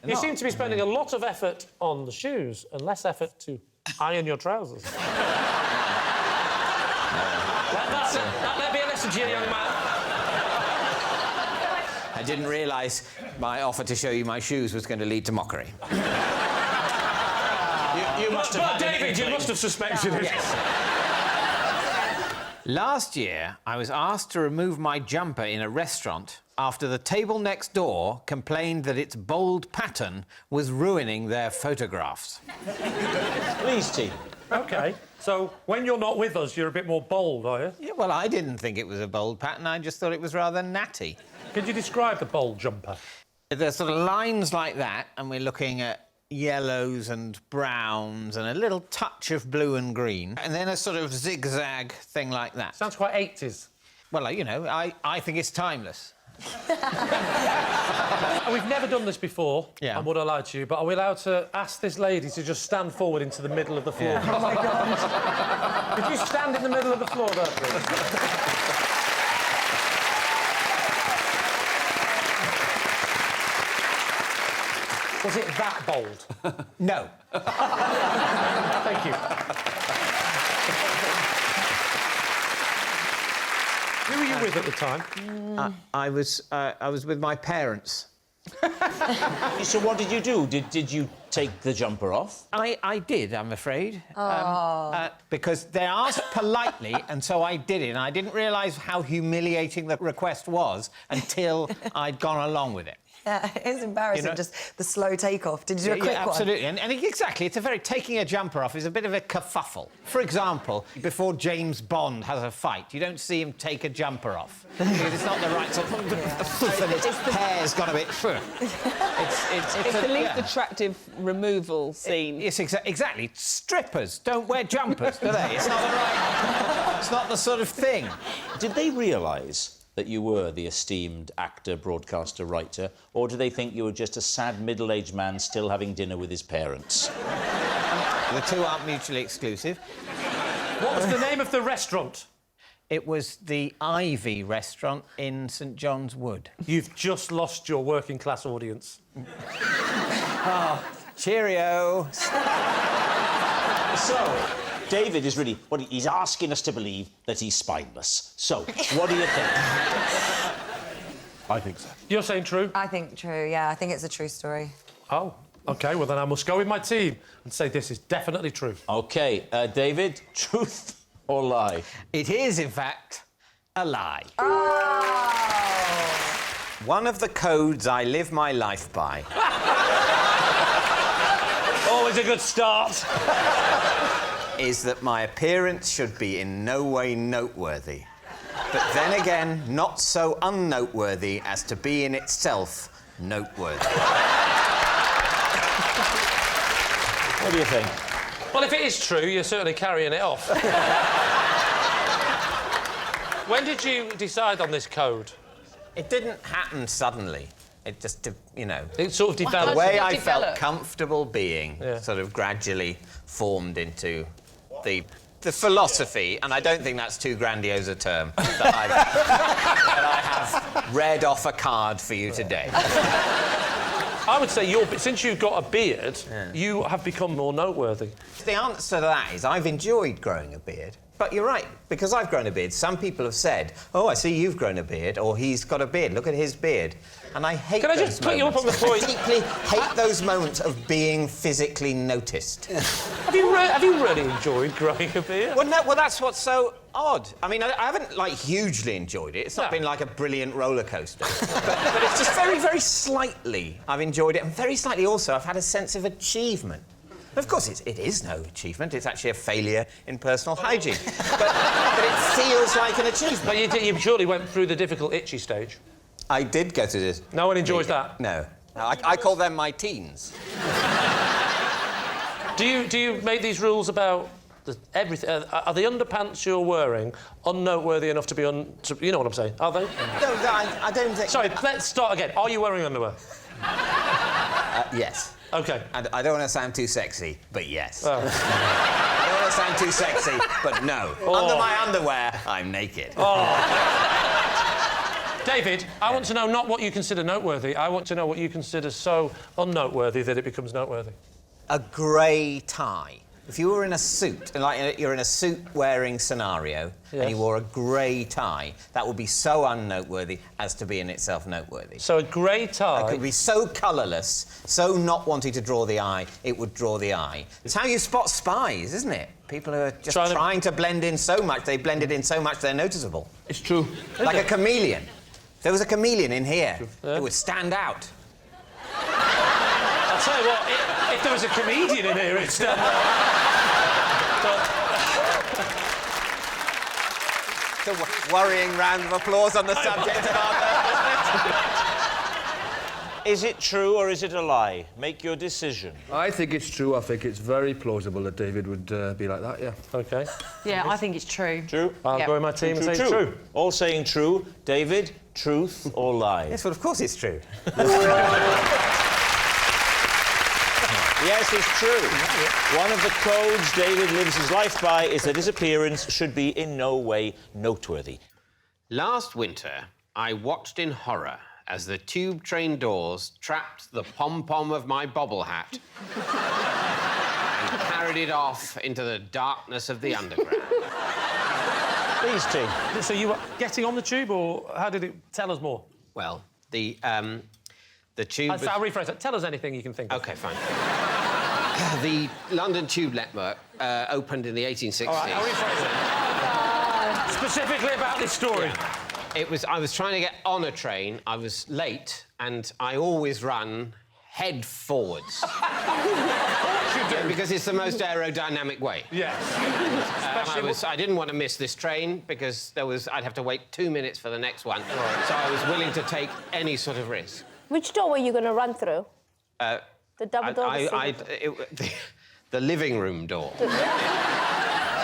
You seem to be spending a lot of effort on the shoes and less effort to iron your trousers. Let be a lesson to you, young man. I didn't realise my offer to show you my shoes was going to lead to mockery. You must have. But David, you must have suspected it. Yes. Last year, I was asked to remove my jumper in a restaurant after the table next door complained that its bold pattern was ruining their photographs. Please, T. OK. So, when you're not with us, you're a bit more bold, are you? Yeah, well, I didn't think it was a bold pattern. I just thought it was rather natty. Could you describe the bold jumper? There's sort of lines like that, and we're looking at yellows and browns and a little touch of blue and green, and then a sort of zigzag thing like that. Sounds quite 80s. Well, you know, I think it's timeless. We've never done this before, Yeah. I would have lied to you, but are we allowed to ask this lady to just stand forward into the middle of the floor? Yeah. Oh, my God. Could you stand in the middle of the floor there, please? Was it that bold? No. Thank you. Who were you with at the time? I was with my parents. So what did you do? Did you take the jumper off? I did, I'm afraid. Because they asked politely, and so I did it. And I didn't realise how humiliating the request was until I'd gone along with it. Yeah, it is embarrassing, You know- just the slow takeoff. Did you do a quick Yeah, one? absolutely. And exactly, it's a very... Taking a jumper off is a bit of a kerfuffle. For example, before James Bond has a fight, you don't see him take a jumper off. Because it's not the right sort of... And its hair's got a bit... It's the least attractive removal scene. Yes, exactly. Strippers don't wear jumpers, do they? It's not the right... It's not the sort of thing. Did they realise that you were the esteemed actor, broadcaster, writer, or do they think you were just a sad middle-aged man still having dinner with his parents? The two aren't mutually exclusive. What was the name of the restaurant? It was the Ivy restaurant in St John's Wood. You've just lost your working-class audience. Cheerio. So, David is really... Well, he's asking us to believe that he's spineless. So, what do you think? I think so. You're saying true? I think true, yeah. I think it's a true story. Oh, OK, well, then I must go with my team and say this is definitely true. OK, David, truth or lie? It is, in fact, a lie. Oh! One of the codes I live my life by. Always a good start. Is that my appearance should be in no way noteworthy. But then again, not so unnoteworthy as to be in itself noteworthy. What do you think? Well, if it is true, you're certainly carrying it off. When did you decide on this code? It didn't happen suddenly. It just, you know... It sort of developed. The way How I did it felt develop? comfortable being sort of gradually formed into the philosophy, and I don't think that's too grandiose a term, that I have read off a card for you today. I would say since you've got a beard, you have become more noteworthy. The answer to that is I've enjoyed growing a beard. But you're right, because I've grown a beard, some people have said, oh, I see you've grown a beard, or he's got a beard, look at his beard. And I hate Can I those just put you up on moments. the point? I deeply hate those moments of being physically noticed. Have you really enjoyed growing a beard? Well, no, that's what's so odd. I mean, I haven't, like, hugely enjoyed it. It's not been like a brilliant roller coaster. but it's just very, very slightly I've enjoyed it. And very slightly also I've had a sense of achievement. Of course, it is no achievement. It's actually a failure in personal hygiene. but it feels like an achievement. But you surely went through the difficult itchy stage. I did go through this. No one enjoys that? No. I call them my teens. Do you make these rules about everything? Are the underpants you're wearing unnoteworthy enough to be you know what I'm saying? Are they? No, I don't think... Sorry, let's start again. Are you wearing underwear? Yes. OK. And I don't want to sound too sexy, but yes. Oh. I don't want to sound too sexy, but no. Oh. Under my underwear, I'm naked. Oh. David, I want to know not what you consider noteworthy. I want to know what you consider so unnoteworthy that it becomes noteworthy. A grey tie. If you were in a suit, and like you're in a suit-wearing scenario, and you wore a grey tie, that would be so unnoteworthy as to be in itself noteworthy. So a grey tie... It could be so colourless, so not wanting to draw the eye, it would draw the eye. It's how you spot spies, isn't it? People who are just trying to blend in so much, they blended in so much they're noticeable. It's true. Like a chameleon. If there was a chameleon in here, it would stand out. I'll tell you what, if there was a comedian in here, it'd stand out. The worrying round of applause on the subject of our... Is it true or is it a lie? Make your decision. I think it's true. I think it's very plausible that David would be like that, yeah. OK. Yeah, I think it's true. True? I'll go with my team and say it's true. All saying true. David, truth or lie? Yes, well, of course it's true. Yes, it's true. One of the codes David lives his life by is that his appearance should be in no way noteworthy. Last winter, I watched in horror as the tube train doors trapped the pom-pom of my bobble hat and carried it off into the darkness of the underground. Please, team. So you were getting on the tube, or how did it... Tell us more. Well, the tube... I'll rephrase that. Tell us anything you can think of. OK, fine. The London Tube network opened in the 1860s. All right, I'll rephrase it. Specifically about this story. Yeah. I was trying to get on a train, I was late, and I always run head forwards. Because it's the most aerodynamic way. Yes. I didn't want to miss this train because I'd have to wait 2 minutes for the next one. Right. So I was willing to take any sort of risk. Which door were you going to run through? The double door? The living room door. It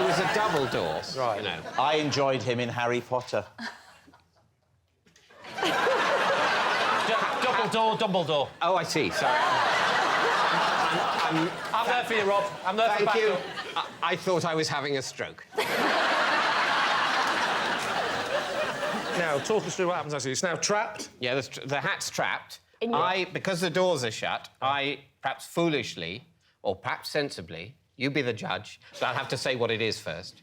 was a double door, right. You know. I enjoyed him in Harry Potter. Double door, double door. Oh, I see, sorry. I'm there for you, Rob. I'm there for Thank you. backup. I thought I was having a stroke. Now, talk us through what happens, actually. It's now trapped. Yeah, the hat's trapped. Because the doors are shut, I, perhaps foolishly, or perhaps sensibly, you be the judge, but I'll have to say what it is first.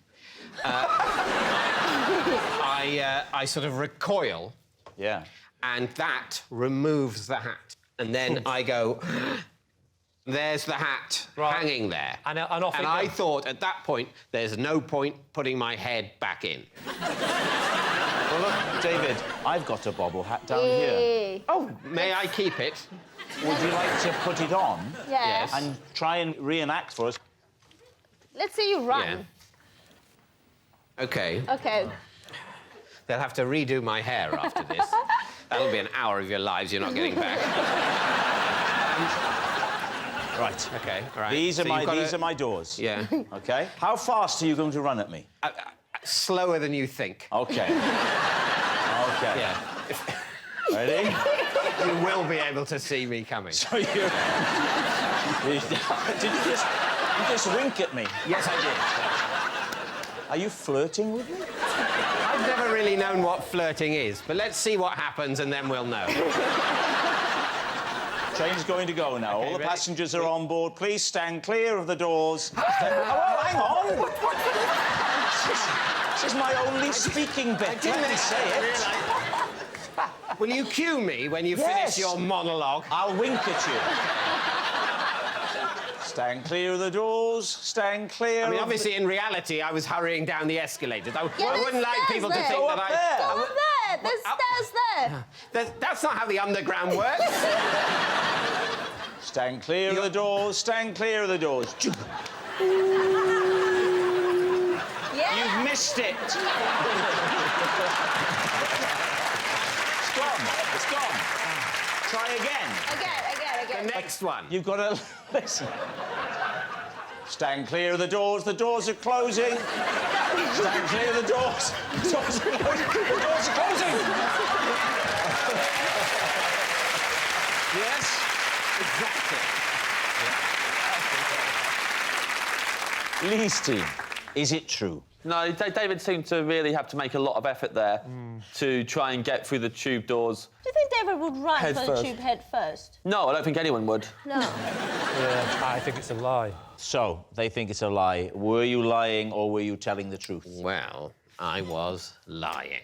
I sort of recoil. Yeah. And that removes the hat. And then I go... There's the hat hanging there. And off it I goes. thought, at that point, there's no point putting my head back in. Well, look, David, I've got a bobble hat down here. Oh, may I keep it? Would you like to put it on? Yes. And try and reenact for us? Let's say you run. Yeah. OK. OK. They'll have to redo my hair after this. That'll be an hour of your lives you're not getting back. Right. OK, all right. These are So my doors. Yeah. OK? How fast are you going to run at me? Slower than you think. OK. OK. Yeah. Ready? You will be able to see me coming. So you... Did you just wink at me? Yes, I did. Are you flirting with me? I've never really known what flirting is, but let's see what happens and then we'll know. Train's going to go now. Okay, All the ready? passengers are on board. Please stand clear of the doors. Oh, hang on! This is my only speaking bit. Let me say it. Will you cue me when you finish your monologue? I'll wink at you. Stand clear of the doors. Stand clear. I mean, obviously, in reality, I was hurrying down the escalators. I wouldn't like people to think Go that up I... Go up there. There's stairs there. That's not how the underground works. Stand clear of the doors. Stand clear of the doors. Yeah. You've missed it. It's gone. It's gone. Try again. Again. The next one. You've got to listen. Stand clear of the doors. The doors are closing. Stand clear of the doors. The doors are closing. The doors are closing. Yes? Exactly. Lee's team, is it true? No, David seemed to really have to make a lot of effort there to try and get through the tube doors. Do you think David would run Head for first. the tube head first? No, I don't think anyone would. No. Yeah, I think it's a lie. So, they think it's a lie. Were you lying or were you telling the truth? Well, I was lying.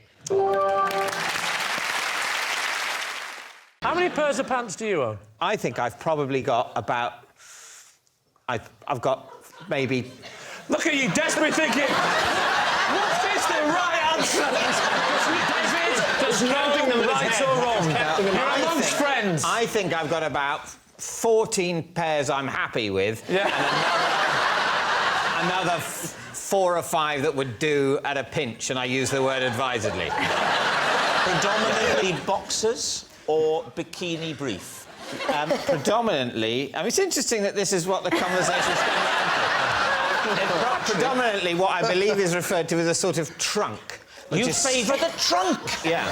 How many pairs of pants do you own? I think I've probably got about... I've got maybe... Look at you, desperate thinking. What is the right answer? David, there's no right or wrong. You're amongst friends. I think I've got about 14 pairs I'm happy with. Yeah. And another 4 or 5 that would do at a pinch, and I use the word advisedly. Predominantly boxers or bikini brief? Predominantly... I mean, it's interesting that this is what the conversation's going around to. Predominantly what I believe is referred to as a sort of trunk. You favour the trunk? Yeah. I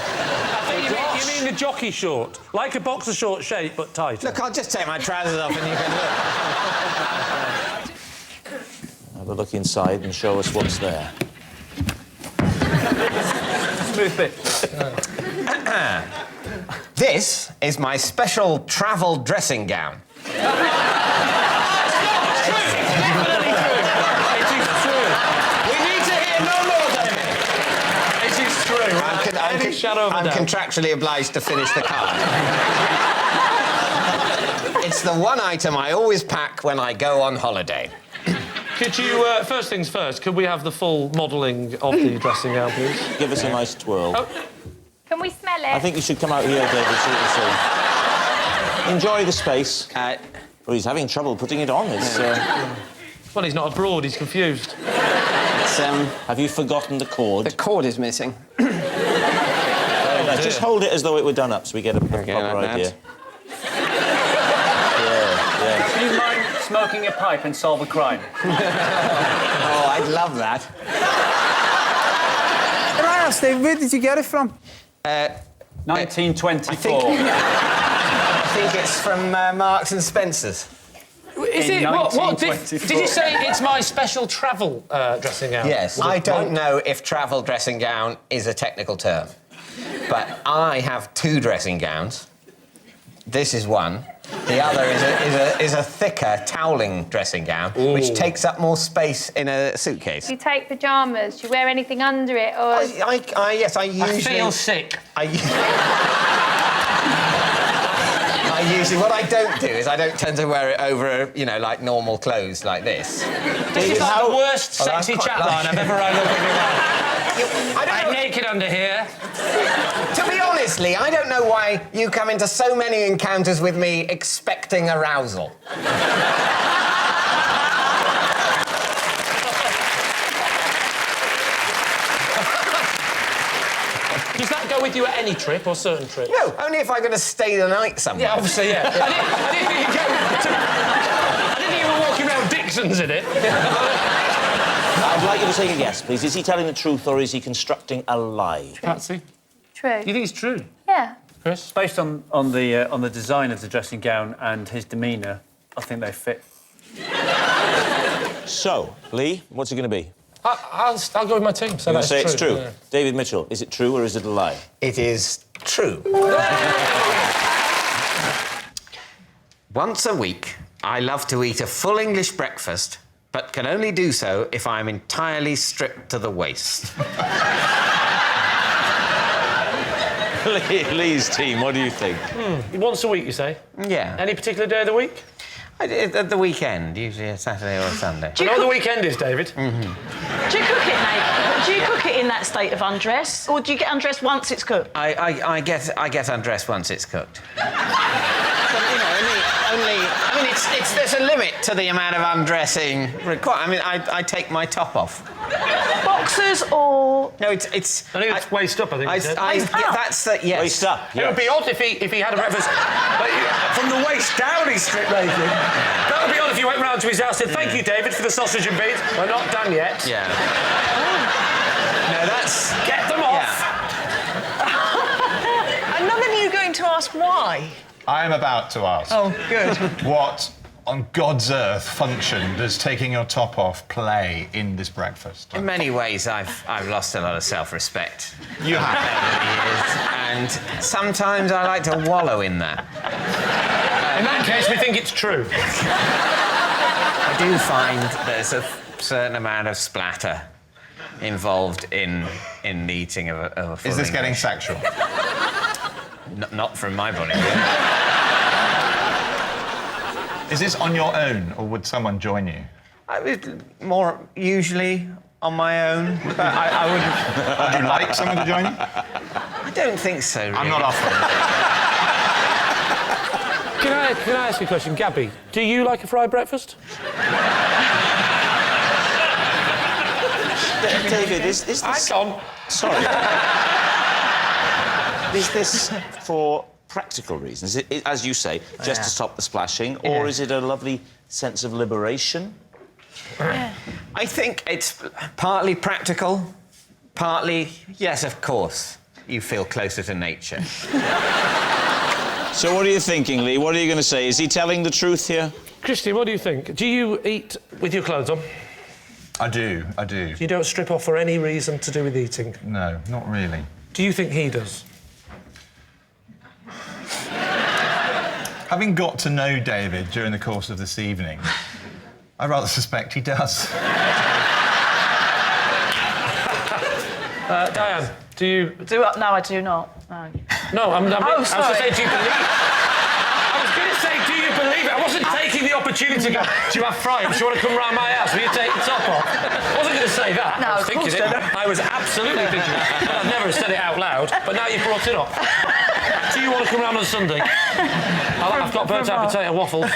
think you mean the jockey short. Like a boxer short shape, but tighter. Look, I'll just take my trousers off and you can look. Have a look inside and show us what's there. Smooth bit. This is my special travel dressing gown. I'm contractually obliged to finish the card. It's the one item I always pack when I go on holiday. Could you, first things first, could we have the full modelling of the dressing gown, please? Give us a nice twirl. Oh. Can we smell it? I think you should come out here, David, so you can see. Enjoy the space. Well, he's having trouble putting it on. It's, Well, he's not abroad, he's confused. Have you forgotten the cord? The cord is missing. Just hold it as though it were done up so we get a proper idea. Yeah. Do you mind smoking a pipe and solve a crime? Oh, I'd love that. Can I ask, Dave, where did you get it from? 1924. I think it's from Marks and Spencer's. Is In it? What did 1924. you say it's my special travel dressing gown? Yes. I don't know if travel dressing gown is a technical term, but I have 2 dressing gowns. This is one. The other is a thicker toweling dressing gown, which takes up more space in a suitcase. Do you take pyjamas? Do you wear anything under it, or...? Yes, I usually... I feel sick. What I don't do is I don't tend to wear it over, you know, like normal clothes like this. This is like the worst sexy chat line I've ever heard. I'm naked under here. To be honestly, I don't know why you come into so many encounters with me expecting arousal. Does that go with you at any trip or certain trips? No, only if I'm going to stay the night somewhere. Yeah, obviously, yeah. I didn't think you'd go I didn't think you were walking around Dixon's in it. I'd like you to take a guess, please. Is he telling the truth or is he constructing a lie? Patsy? True. You think it's true? Yeah. Chris? Based on the design of the dressing gown and his demeanour, I think they fit. So, Lee, what's it going to be? I'll go with my team. So You're going to say it's true? Yeah. David Mitchell, is it true or is it a lie? It is true. Once a week, I love to eat a full English breakfast, but can only do so if I'm entirely stripped to the waist. Lee's team, what do you think? Once a week, you say? Yeah. Any particular day of the week? At the weekend, usually a Saturday or a Sunday. Do you know what the weekend is, David? Do you cook it, mate? Do you cook it in that state of undress, or do you get undressed once it's cooked? I get undressed once it's cooked. But, you know, there's a limit to the amount of undressing required. I mean, I take my top off. Boxers or... No, it's... I think it's waist up, I think you said. That's the... Yes. Waist up, It would be odd if he had a breakfast... from the waist down, he's strip naked. That would be odd if you went round to his house and said, thank you, David, for the sausage and beans. We're not done yet. Yeah. No, that's... Get them off! And none of you going to ask why? I am about to ask. Oh, good. What on God's earth function does taking your top off play in this breakfast? In many ways, I've lost a lot of self-respect. You have. Over the years, and sometimes I like to wallow in that. In that case, we think it's true. I do find there's a certain amount of splatter involved in the eating of a full Is this English. getting sexual? Not from my body. Is this on your own, or would someone join you? More usually on my own, but I wouldn't... Would you like someone to join you? I don't think so, really. I'm not offering. Can I ask you a question? Gabby, do you like a fried breakfast? David, is this... Sorry. Is this for practical reasons? As you say, just to stop the splashing, or is it a lovely sense of liberation? I think it's partly practical, partly, yes, of course, you feel closer to nature. So what are you thinking, Lee? What are you going to say? Is he telling the truth here? Christy, what do you think? Do you eat with your clothes on? I do. You don't strip off for any reason to do with eating? No, not really. Do you think he does? Having got to know David during the course of this evening, I rather suspect he does. Diane, do you... No, I do not. No. No, I was going to sorry. say, do you believe it? I was going to say, do you believe it? I wasn't taking the opportunity to go, do you have fries? Do you want to come round my house? Will you take the top off? I wasn't going to say that. No, I was thinking it. I was absolutely thinking that. But I've never said it out loud. But now you've brought it up. Do you want to come round on Sunday? I've got burnt-out potato waffles.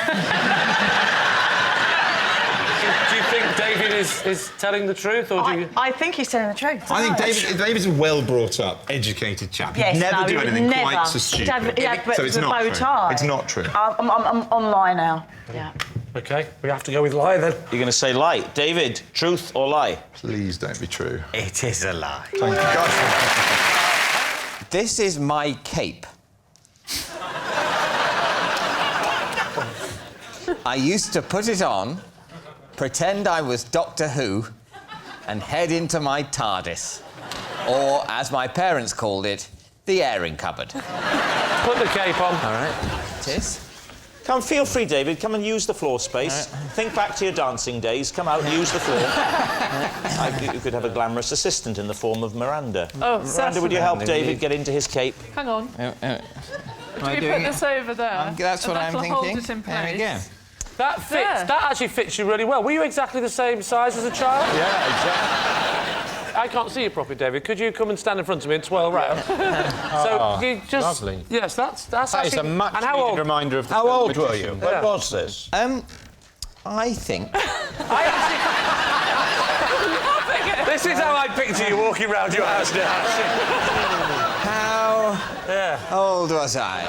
Do you think David is telling the truth, or do you... I think he's telling the truth. I think David's a well-brought-up, educated chap. Yes, He'd never do he would anything never. quite so stupid. But So it's the not bow true. tie. It's not true. I'm on lie now. Yeah. OK, we have to go with lie, then. You're going to say lie. David, truth or lie? Please don't be true. It is a lie. Thank God. This is my cape. I used to put it on, pretend I was Doctor Who, and head into my TARDIS. Or, as my parents called it, the airing cupboard. Put the cape on. All right. It is. Come, feel free, David. Come and use the floor space. Right. Think back to your dancing days. Come out and use the floor. You could have a glamorous assistant in the form of Miranda. Oh, Miranda, would you help David get into his cape? Hang on. Am I Do we doing put it? this over there? That's what I'm that'll thinking. Hold it in place. There we go. That fits. There. That actually fits you really well. Were you exactly the same size as a child? Yeah, exactly. I can't see you properly, David. Could you come and stand in front of me and twirl round? So you just... lovely. Yes, that's That actually... is a much and how needed old? reminder of the How film old were Magician. you? When was this? I think... This is how I picture you walking round your house now. How old was I?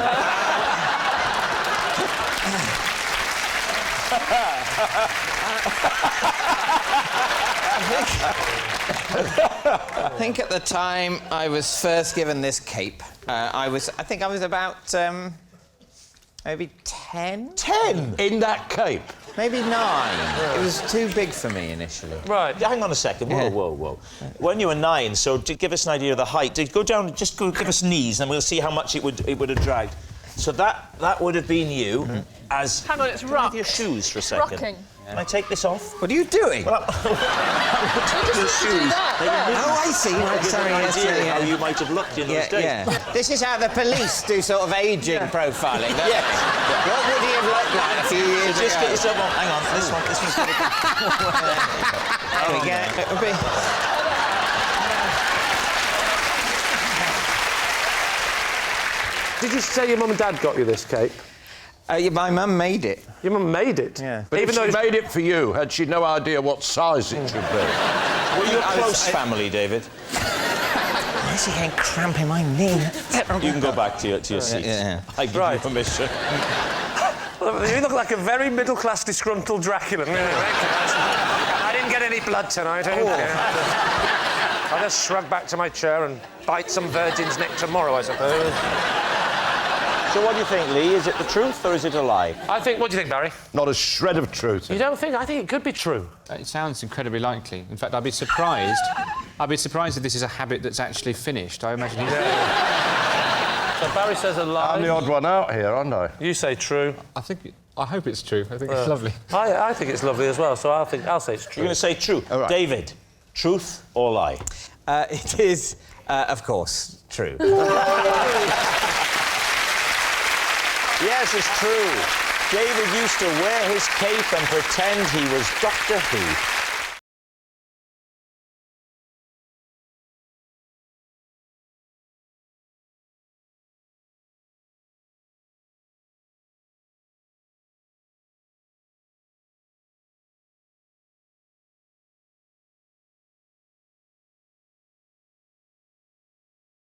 I think at the time I was first given this cape, I think I was about maybe 10. 10 in that cape. Maybe 9. It was too big for me initially. Right. Hang on a second. Whoa. When you were 9, so to give us an idea of the height, go down, just go give us knees, and we'll see how much it would have dragged. So that would have been you as... Hang on, it's Can I have rock. your shoes for a second. Rocking. Can I take this off? What are you doing? Well, your shoes. Oh, I see. Right, sorry, yes, idea yeah. how you might have looked in those days. Yeah. This is how the police do sort of ageing profiling. Yes. What would he have looked like a few years Just ago? get yourself on. Hang on, this one's got There we go. It'll be... Did you say your mum and dad got you this cape? Yeah, my mum made it. Your mum made it? Yeah. But even though she made it for you, had she no idea what size it should be? Were you a close family, David? Where's he getting cramp in my knee? You can go back to your seat. Yeah. I give you permission. You look like a very middle-class disgruntled Dracula. I didn't get any blood tonight. I'll just shrug back to my chair and bite some virgin's neck tomorrow, I suppose. So what do you think, Lee? Is it the truth or is it a lie? What do you think, Barry? Not a shred of truth. You don't think? I think it could be true. It sounds incredibly likely. In fact, I'd be surprised. I'd be surprised if this is a habit that's actually finished. I imagine he's... So Barry says a lie. I'm the odd one out here, aren't I? You say true. I hope it's true. I think it's lovely. I think it's lovely as well, so I'll say it's true. You're going to say true. All right. David, truth or lie? It is, of course, true. Yes, it's true. David used to wear his cape and pretend he was Doctor Who.